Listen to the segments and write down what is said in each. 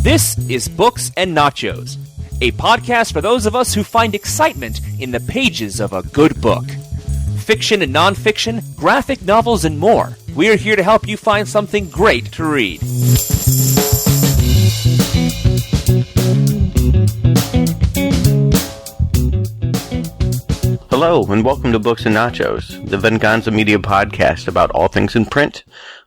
This is Books and Nachos, a podcast for those of us who find excitement in the pages of a good book. Fiction and nonfiction, graphic novels, and more. We're here to help you find something great to read. Hello, and welcome to Books and Nachos, the Venganza Media podcast about all things in print.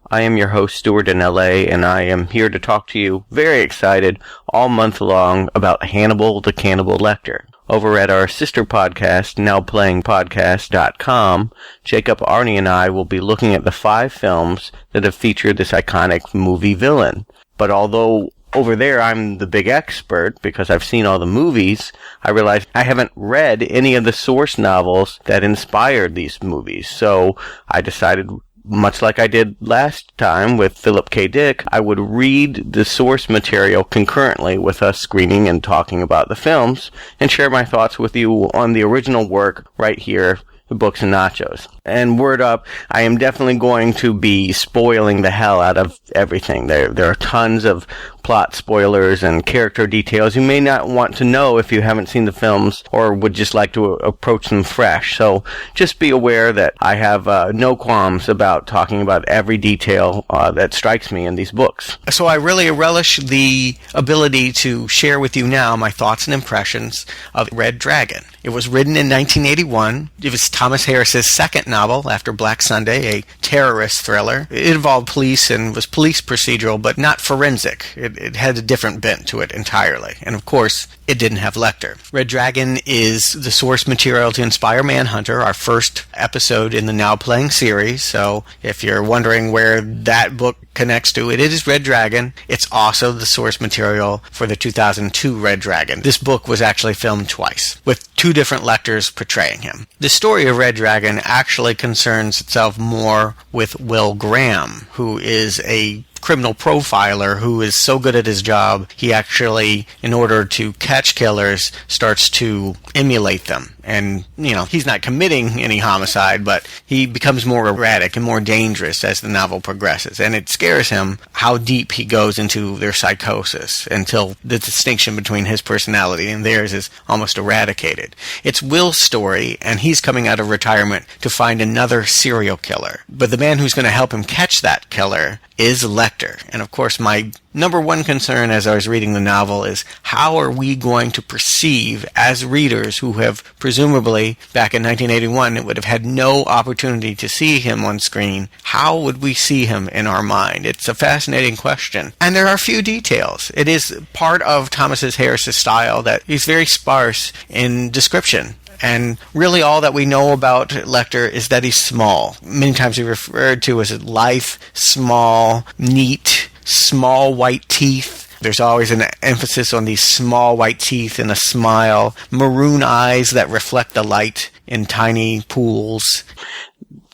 I am your host, Stuart in LA, and I am here to talk to you, very excited, all month long about Hannibal the Cannibal Lecter. Over at our sister podcast, NowPlayingPodcast.com, Jacob, Arnie, and I will be looking at the 5 films that have featured this iconic movie villain. But although over there I'm the big expert because I've seen all the movies, I realized I haven't read any of the source novels that inspired these movies. So I decided, much like I did last time with Philip K. Dick, I would read the source material concurrently with us screening and talking about the films and share my thoughts with you on the original work right here, Books and Nachos. And word up, I am definitely going to be spoiling the hell out of everything. There are tons of plot spoilers and character details you may not want to know if you haven't seen the films or would just like to approach them fresh. So just be aware that I have no qualms about talking about every detail that strikes me in these books. So I really relish the ability to share with you now my thoughts and impressions of Red Dragon. It was written in 1981. It was Thomas Harris's second novel after Black Sunday, a terrorist thriller. It involved police and was police procedural, but not forensic. It had a different bent to it entirely. And of course, it didn't have Lecter. Red Dragon is the source material to inspire Manhunter, our first episode in the Now Playing series. So if you're wondering where that book connects to, it is Red Dragon. It's also the source material for the 2002 Red Dragon. This book was actually filmed twice, with 2 different Lecters portraying him. The story of Red Dragon actually concerns itself more with Will Graham, who is a criminal profiler who is so good at his job, he actually, in order to catch killers, starts to emulate them. And, he's not committing any homicide, but he becomes more erratic and more dangerous as the novel progresses. And it scares him how deep he goes into their psychosis until the distinction between his personality and theirs is almost eradicated. It's Will's story, and he's coming out of retirement to find another serial killer. But the man who's going to help him catch that killer is Lecter. And of course, my number one concern as I was reading the novel is how are we going to perceive, as readers who have presumably, back in 1981, it would have had no opportunity to see him on screen, how would we see him in our mind? It's a fascinating question. And there are few details. It is part of Thomas Harris's style that he's very sparse in description. And really all that we know about Lecter is that he's small. Many times he's referred to as lithe, small, neat, small white teeth. There's always an emphasis on these small white teeth and a smile, maroon eyes that reflect the light in tiny pools.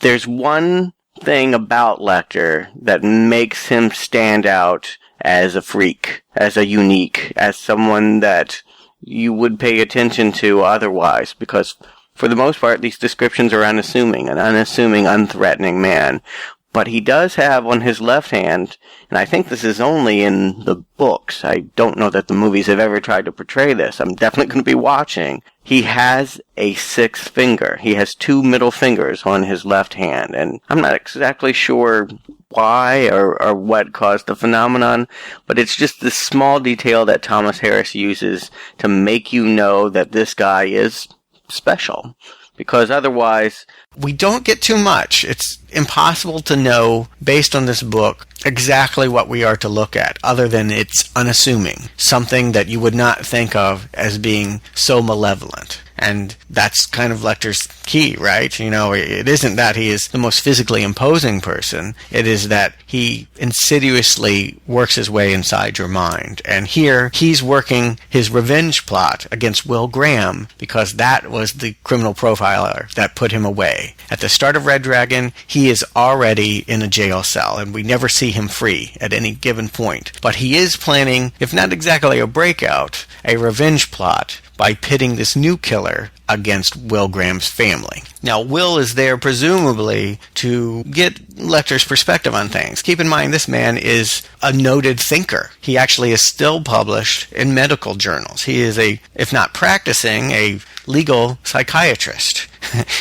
There's one thing about Lecter that makes him stand out as a freak, as a unique, as someone that you would pay attention to otherwise, because for the most part, these descriptions are unassuming, an unassuming, unthreatening man. But he does have on his left hand, and I think this is only in the books, I don't know that the movies have ever tried to portray this, I'm definitely going to be watching, he has a 6th finger. He has 2 middle fingers on his left hand, and I'm not exactly sure why or what caused the phenomenon, but it's just this small detail that Thomas Harris uses to make you know that this guy is special. Because otherwise, we don't get too much. It's impossible to know, based on this book, exactly what we are to look at, other than it's unassuming, something that you would not think of as being so malevolent. And that's kind of Lecter's key, right? It isn't that he is the most physically imposing person. It is that he insidiously works his way inside your mind. And here, he's working his revenge plot against Will Graham because that was the criminal profiler that put him away. At the start of Red Dragon, he is already in a jail cell, and we never see him free at any given point. But he is planning, if not exactly a breakout, a revenge plot by pitting this new killer against Will Graham's family. Now, Will is there presumably to get Lecter's perspective on things. Keep in mind, this man is a noted thinker. He actually is still published in medical journals. He is if not practicing, a legal psychiatrist,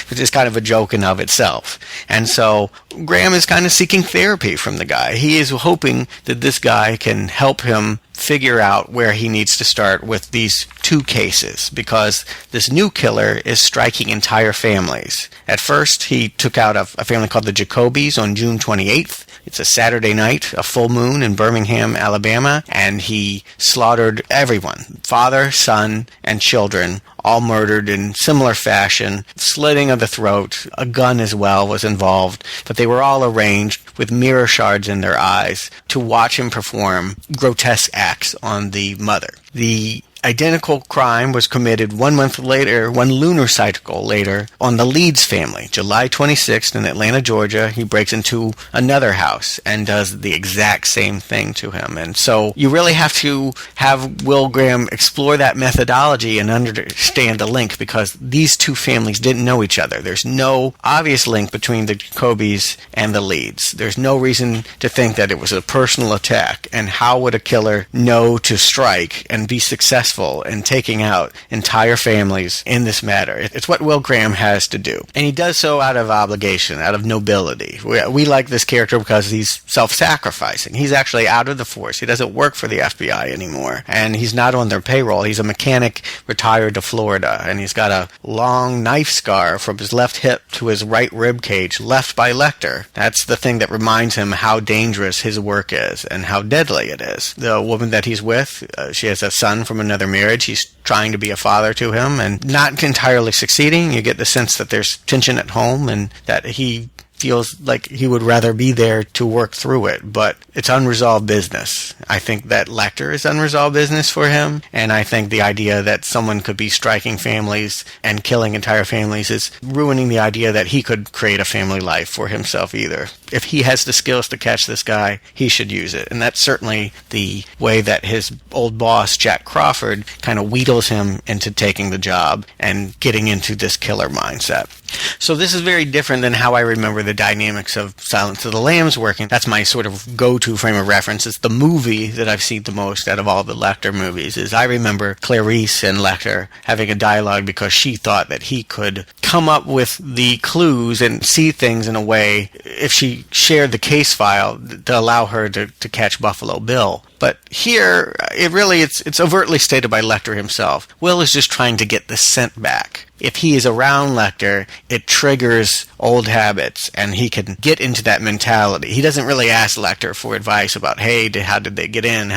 which is kind of a joke in of itself. And so Graham is kind of seeking therapy from the guy. He is hoping that this guy can help him figure out where he needs to start with these two cases, because this new killer is striking entire families. At first, he took out a family called the Jacobys on June 28th. It's a Saturday night, a full moon in Birmingham, Alabama, and he slaughtered everyone, father, son, and children, all murdered in similar fashion. Slitting of the throat, a gun as well was involved, but they were all arranged with mirror shards in their eyes to watch him perform grotesque acts on the mother. The identical crime was committed 1 month later, one lunar cycle later, on the Leeds family. July 26th in Atlanta, Georgia, he breaks into another house and does the exact same thing to him. And so you really have to have Will Graham explore that methodology and understand the link, because these two families didn't know each other. There's no obvious link between the Jacobys and the Leeds. There's no reason to think that it was a personal attack. And how would a killer know to strike and be successful in taking out entire families in this matter? It's what Will Graham has to do. And he does so out of obligation, out of nobility. We like this character because he's self-sacrificing. He's actually out of the force. He doesn't work for the FBI anymore. And he's not on their payroll. He's a mechanic retired to Florida. And he's got a long knife scar from his left hip to his right rib cage left by Lecter. That's the thing that reminds him how dangerous his work is and how deadly it is. The woman that he's with, she has a son from another marriage. He's trying to be a father to him and not entirely succeeding. You get the sense that there's tension at home and that he feels like he would rather be there to work through it, but it's unresolved business. I think that Lecter is unresolved business for him, and I think the idea that someone could be striking families and killing entire families is ruining the idea that he could create a family life for himself either. If he has the skills to catch this guy, he should use it, and that's certainly the way that his old boss, Jack Crawford, kind of wheedles him into taking the job and getting into this killer mindset. So this is very different than how I remember the dynamics of Silence of the Lambs working. That's my sort of go-to frame of reference. It's the movie that I've seen the most out of all the Lecter movies. Is I remember Clarice and Lecter having a dialogue because she thought that he could come up with the clues and see things in a way, if she shared the case file, to allow her to catch Buffalo Bill. But here, it's overtly stated by Lecter himself. Will is just trying to get the scent back. If he is around Lecter, it triggers old habits, and he can get into that mentality. He doesn't really ask Lecter for advice about, hey, how did they get in?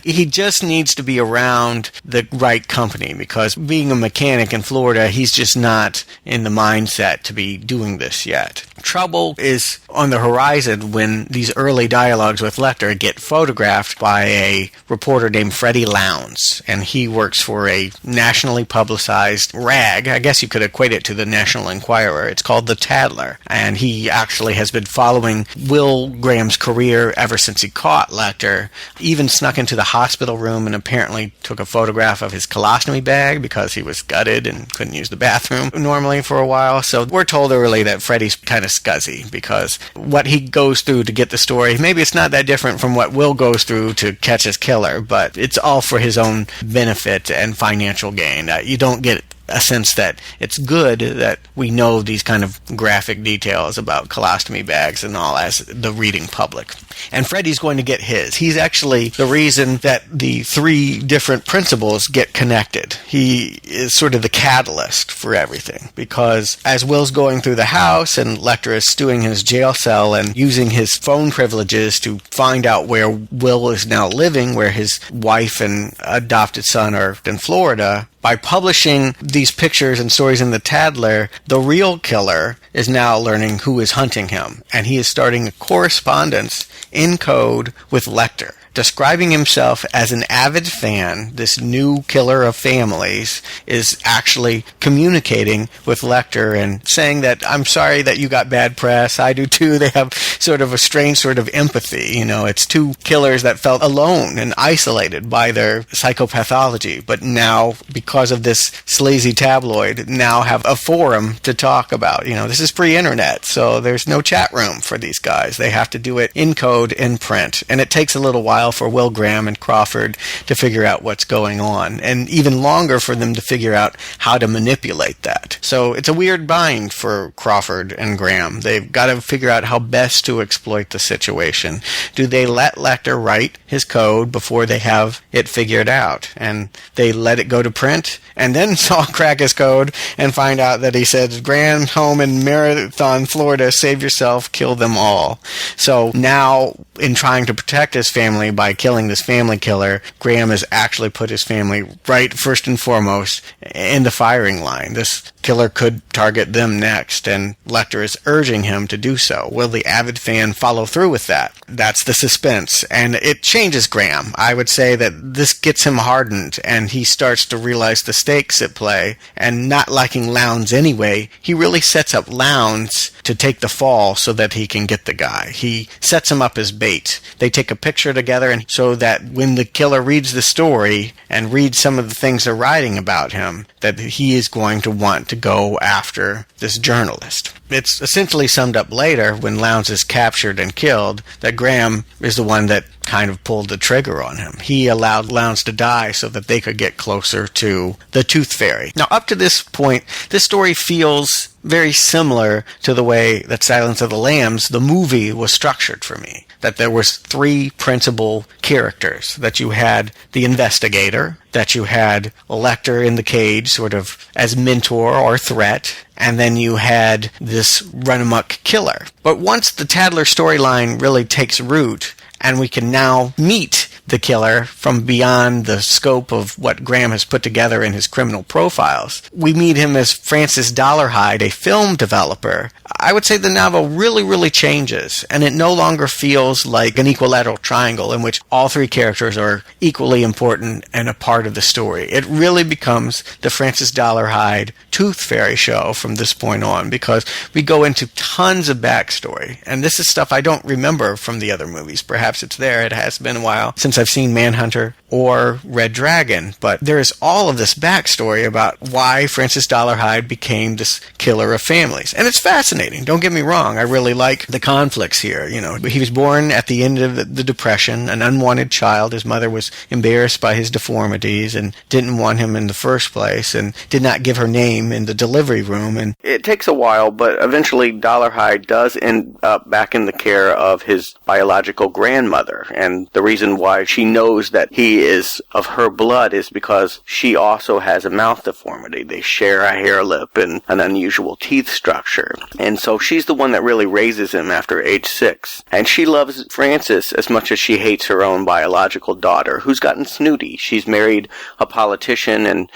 He just needs to be around the right company, because being a mechanic in Florida, he's just not in the mindset to be doing this yet. Trouble is on the horizon when these early dialogues with Lecter get photographed by a reporter named Freddie Lowndes, and he works for a nationally publicized rag. I guess you could equate it to the National Enquirer. It's called The Tattler, and he actually has been following Will Graham's career ever since he caught Lecter. Even snuck into the hospital room and apparently took a photograph of his colostomy bag because he was gutted and couldn't use the bathroom normally for a while. So we're told early that Freddie's kind of scuzzy because what he goes through to get the story, maybe it's not that different from what Will goes through to catch his killer, but it's all for his own benefit and financial gain. You don't get a sense that it's good that we know these kind of graphic details about colostomy bags and all as the reading public. And Freddie's going to get his. He's actually the reason that the three different principals get connected. He is sort of the catalyst for everything, because as Will's going through the house and Lecter is stewing in his jail cell and using his phone privileges to find out where Will is now living, where his wife and adopted son are in Florida, by publishing these pictures and stories in The Tattler, the real killer is now learning who is hunting him, and he is starting a correspondence in code with Lecter. describing himself as an avid fan, this new killer of families, is actually communicating with Lecter and saying that, I'm sorry that you got bad press. I do too. They have sort of a strange sort of empathy. It's two killers that felt alone and isolated by their psychopathology, but now, because of this sleazy tabloid, now have a forum to talk about. This is pre-internet, so there's no chat room for these guys. They have to do it in code, in print, and it takes a little while for Will Graham and Crawford to figure out what's going on, and even longer for them to figure out how to manipulate that. So it's a weird bind for Crawford and Graham. They've got to figure out how best to exploit the situation. Do they let Lecter write his code before they have it figured out, and they let it go to print, and then Saul crack his code and find out that he said, Grand home in Marathon, Florida, save yourself, kill them all. So now, in trying to protect his family by killing this family killer, Graham has actually put his family right first and foremost in the firing line. This killer could target them next, and Lecter is urging him to do so. Will the avid fan follow through with that? That's the suspense, and it changes Graham. I would say that this gets him hardened, and he starts to realize the stakes at play, and not liking Lowndes anyway, he really sets up Lowndes to take the fall so that he can get the guy. He sets him up as bait. They take a picture together, and so that when the killer reads the story and reads some of the things they're writing about him, that he is going to want to go after this journalist. It's essentially summed up later, when Lowndes is captured and killed, that Graham is the one that kind of pulled the trigger on him. He allowed Lowndes to die so that they could get closer to the Tooth Fairy. Now, up to this point, this story feels very similar to the way that Silence of the Lambs, the movie, was structured for me. That there was three principal characters. That you had the investigator, that you had Lecter in the cage, sort of as mentor or threat, and then you had this run-amok killer. But once the Tadler storyline really takes root, and we can now meet the killer from beyond the scope of what Graham has put together in his criminal profiles. We meet him as Francis Dollarhide, a film developer. I would say the novel really changes, and it no longer feels like an equilateral triangle in which all three characters are equally important and a part of the story. It really becomes the Francis Dollarhide Tooth Fairy show from this point on, because we go into tons of backstory, and this is stuff I don't remember from the other movies. Perhaps it's there. It has been a while since I've seen Manhunter or Red Dragon, but there is all of this backstory about why Francis Dollarhide became this killer of families. And it's fascinating, don't get me wrong. I really like the conflicts here. He was born at the end of the Depression, an unwanted child. His mother was embarrassed by his deformities and didn't want him in the first place, and did not give her name in the delivery room. And it takes a while, but eventually Dollarhide does end up back in the care of his biological grandmother, and the reason why she knows that he is of her blood is because she also has a mouth deformity. They share a hair lip and an unusual teeth structure. And so she's the one that really raises him after age 6. And she loves Francis as much as she hates her own biological daughter, who's gotten snooty. She's married a politician, and,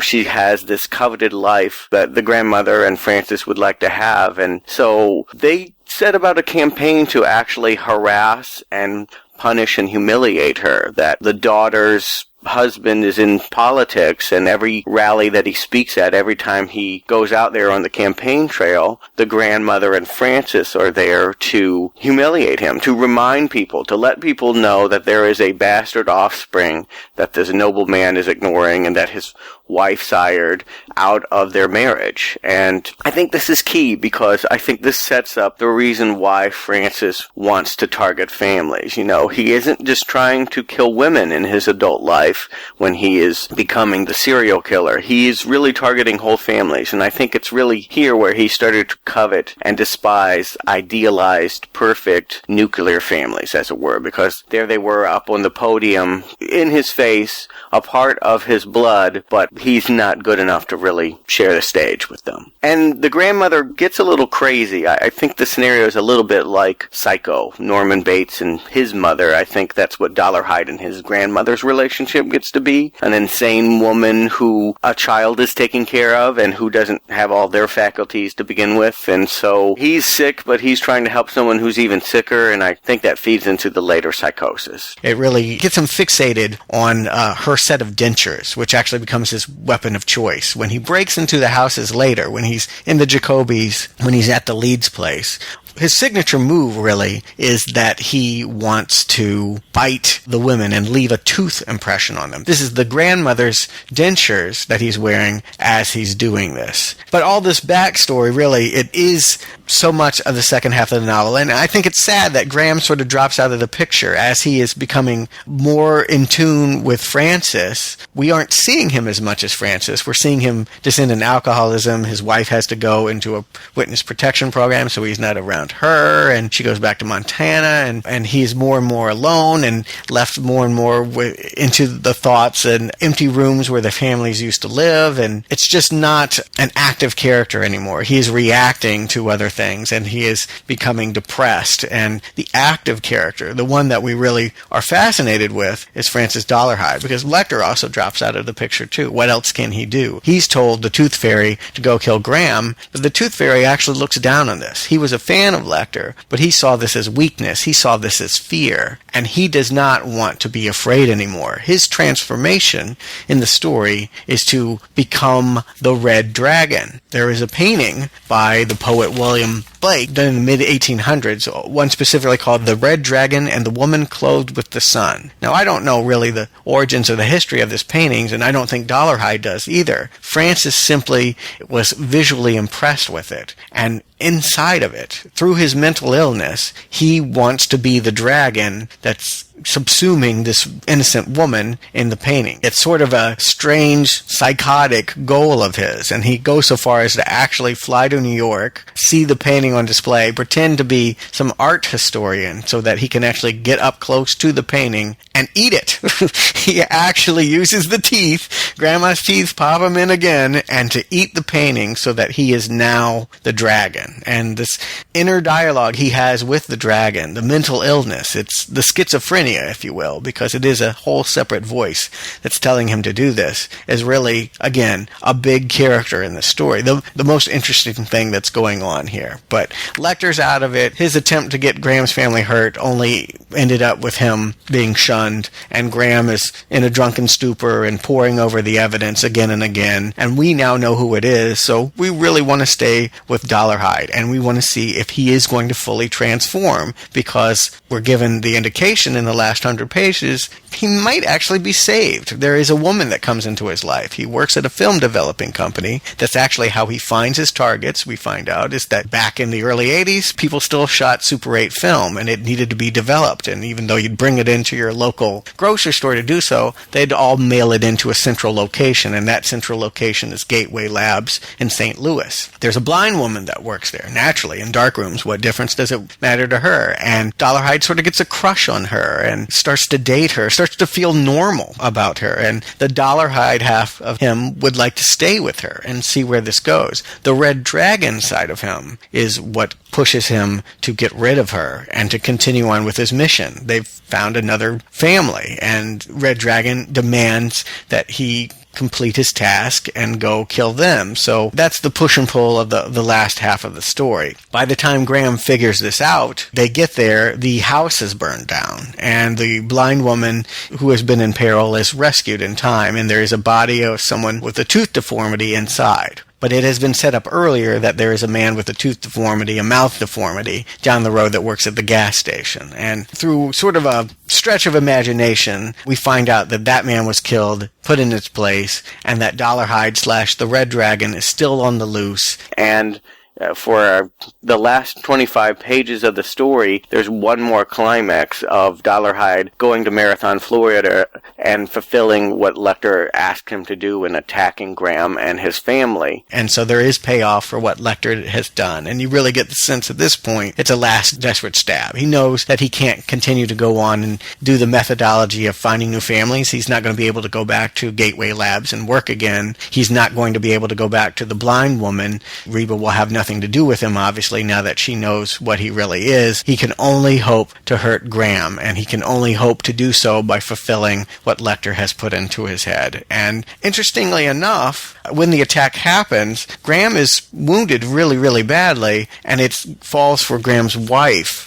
she has this coveted life that the grandmother and Francis would like to have. And so they set about a campaign to actually harass and punish and humiliate her. That the daughter's husband is in politics, and every rally that he speaks at, every time he goes out there on the campaign trail, the grandmother and Francis are there to humiliate him, to remind people, to let people know that there is a bastard offspring that this noble man is ignoring, and that his wife sired out of their marriage. And I think this is key, because I think this sets up the reason why Francis wants to target families. He isn't just trying to kill women in his adult life when he is becoming the serial killer. He is really targeting whole families, and I think it's really here where he started to covet and despise idealized, perfect nuclear families, as it were, because there they were up on the podium, in his face, a part of his blood, but he's not good enough to really share the stage with them. And the grandmother gets a little crazy. I think the scenario is a little bit like Psycho, Norman Bates and his mother. I think that's what Dollarhide and his grandmother's relationship relationship gets to be. An insane woman who a child is taking care of and who doesn't have all their faculties to begin with. And so he's sick, but he's trying to help someone who's even sicker, and I think that feeds into the later psychosis. It really gets him fixated on her set of dentures, which actually becomes his weapon of choice. When he breaks into the houses later, when he's in the Jacobies, when he's at the Leeds place, his signature move, really, is that he wants to bite the women and leave a tooth impression on them. This is the grandmother's dentures that he's wearing as he's doing this. But all this backstory, really, it is so much of the second half of the novel. And I think it's sad that Graham sort of drops out of the picture as he is becoming more in tune with Frances. We aren't seeing him as much as Frances. We're seeing him descend in alcoholism. His wife has to go into a witness protection program, so he's not around her, and she goes back to Montana, and he's more and more alone and left more and more into the thoughts and empty rooms where the families used to live, and it's just not an active character anymore. He is reacting to other things, and he is becoming depressed, and the active character, the one that we really are fascinated with, is Francis Dollarhide, because Lecter also drops out of the picture too. What else can he do? He's told the Tooth Fairy to go kill Graham, but the Tooth Fairy actually looks down on this. He was a fan of Lecter, but he saw this as weakness. He saw this as fear, and he does not want to be afraid anymore. His transformation in the story is to become the Red Dragon. There is a painting by the poet William Blake done in the mid-1800s, one specifically called The Red Dragon and the Woman Clothed with the Sun. Now, I don't know really the origins or the history of this painting, and I don't think Dollarhide does either. Francis simply was visually impressed with it, and inside of it, through his mental illness, he wants to be the dragon that's subsuming this innocent woman in the painting. It's sort of a strange, psychotic goal of his, and he goes so far as to actually fly to New York, see the painting on display, pretend to be some art historian so that he can actually get up close to the painting and eat it. He actually uses the teeth, Grandma's teeth, pop him in again, and to eat the painting so that he is now the dragon. And this inner dialogue he has with the dragon, the mental illness, it's the schizophrenia, if you will, because it is a whole separate voice that's telling him to do this, is really, again, a big character in the story. The most interesting thing that's going on here. But Lecter's out of it. His attempt to get Graham's family hurt only ended up with him being shunned, and Graham is in a drunken stupor and poring over the evidence again and again, and we now know who it is, so we really want to stay with Dollarhide, and we want to see if he is going to fully transform, because we're given the indication in the last 100 pages he might actually be saved. There is a woman that comes into his life. He works at a film developing company. That's actually how he finds his targets, we find out, is that back in the early 80s, people still shot Super 8 film, and it needed to be developed, and even though you'd bring it into your local grocery store to do so, they'd all mail it into a central location, and that central location is Gateway Labs in St. Louis. There's a blind woman that works there, naturally, in darkrooms. What difference does it matter to her? And Dollarhide sort of gets a crush on her and starts to date her, starts to feel normal about her, and the Dollarhide half of him would like to stay with her and see where this goes. The Red Dragon side of him is what pushes him to get rid of her and to continue on with his mission. They've found another family, and Red Dragon demands that he complete his task and go kill them. So that's the push and pull of the last half of the story. By the time Graham figures this out, they get there, the house is burned down, and the blind woman who has been in peril is rescued in time, and there is a body of someone with a tooth deformity inside. But it has been set up earlier that there is a man with a tooth deformity, a mouth deformity, down the road that works at the gas station. And through sort of a stretch of imagination, we find out that that man was killed, put in its place, and that Dollarhide / the Red Dragon is still on the loose. And for the last 25 pages of the story, there's one more climax of Dollarhide going to Marathon, Florida, and fulfilling what Lecter asked him to do in attacking Graham and his family. And so there is payoff for what Lecter has done. And you really get the sense at this point it's a last desperate stab. He knows that he can't continue to go on and do the methodology of finding new families. He's not going to be able to go back to Gateway Labs and work again. He's not going to be able to go back to the blind woman. Reba will have nothing to do with him, obviously, now that she knows what he really is. He can only hope to hurt Graham, and he can only hope to do so by fulfilling what what Lecter has put into his head. And interestingly enough, when the attack happens, Graham is wounded really, really badly, and it falls for Graham's wife,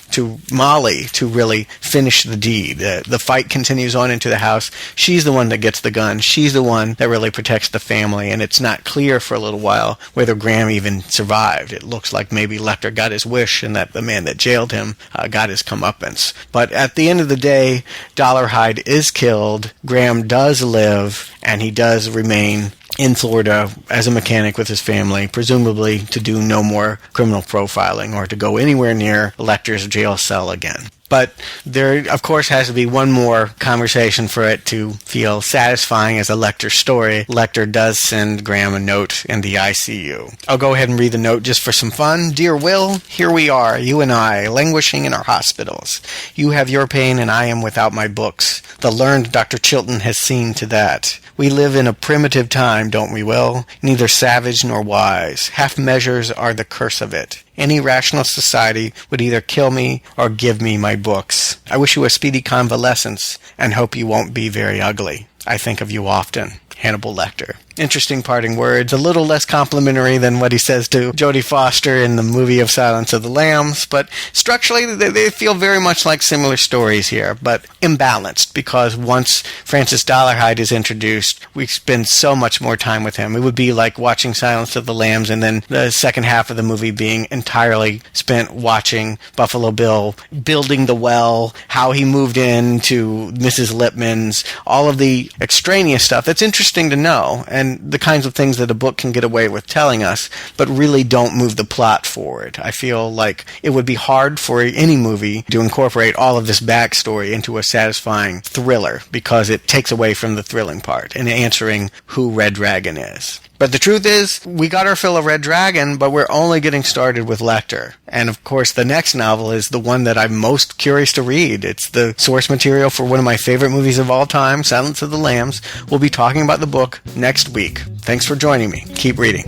Molly, to really finish the deed. The fight continues on into the house. She's the one that gets the gun. She's the one that really protects the family, and it's not clear for a little while whether Graham even survived. It looks like maybe Lecter got his wish and that the man that jailed him got his comeuppance. But at the end of the day, Dollarhide is killed. Graham does live, and he does remain in Florida as a mechanic with his family, presumably to do no more criminal profiling or to go anywhere near Lecter's jail cell again. But there, of course, has to be one more conversation for it to feel satisfying as a Lecter story. Lecter does send Graham a note in the ICU. I'll go ahead and read the note just for some fun. Dear Will, here we are, you and I, languishing in our hospitals. You have your pain and I am without my books. The learned Dr. Chilton has seen to that. We live in a primitive time, don't we, Will? Neither savage nor wise. Half measures are the curse of it. Any rational society would either kill me or give me my books. I wish you a speedy convalescence and hope you won't be very ugly. I think of you often. Hannibal Lecter. Interesting parting words, a little less complimentary than what he says to Jodie Foster in the movie of Silence of the Lambs, but structurally they feel very much like similar stories here, but imbalanced, because once Francis Dollarhide is introduced, we spend so much more time with him. It would be like watching Silence of the Lambs and then the second half of the movie being entirely spent watching Buffalo Bill building the well, how he moved into Mrs. Lipman's, all of the extraneous stuff that's interesting to know, and the kinds of things that a book can get away with telling us, but really don't move the plot forward. I feel like it would be hard for any movie to incorporate all of this backstory into a satisfying thriller, because it takes away from the thrilling part in answering who Red Dragon is. But the truth is, we got our fill of Red Dragon, but we're only getting started with Lecter. And of course, the next novel is the one that I'm most curious to read. It's the source material for one of my favorite movies of all time, Silence of the Lambs. We'll be talking about the book next week. Thanks for joining me. Keep reading.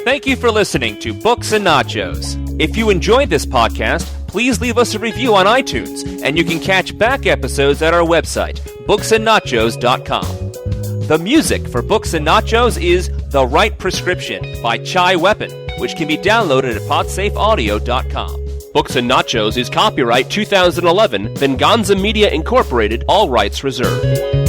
Thank you for listening to Books and Nachos. If you enjoyed this podcast, please leave us a review on iTunes, and you can catch back episodes at our website, booksandnachos.com. The music for Books and Nachos is The Right Prescription by Chai Weapon, which can be downloaded at podsafeaudio.com. Books and Nachos is copyright 2011, Venganza Media Incorporated, all rights reserved.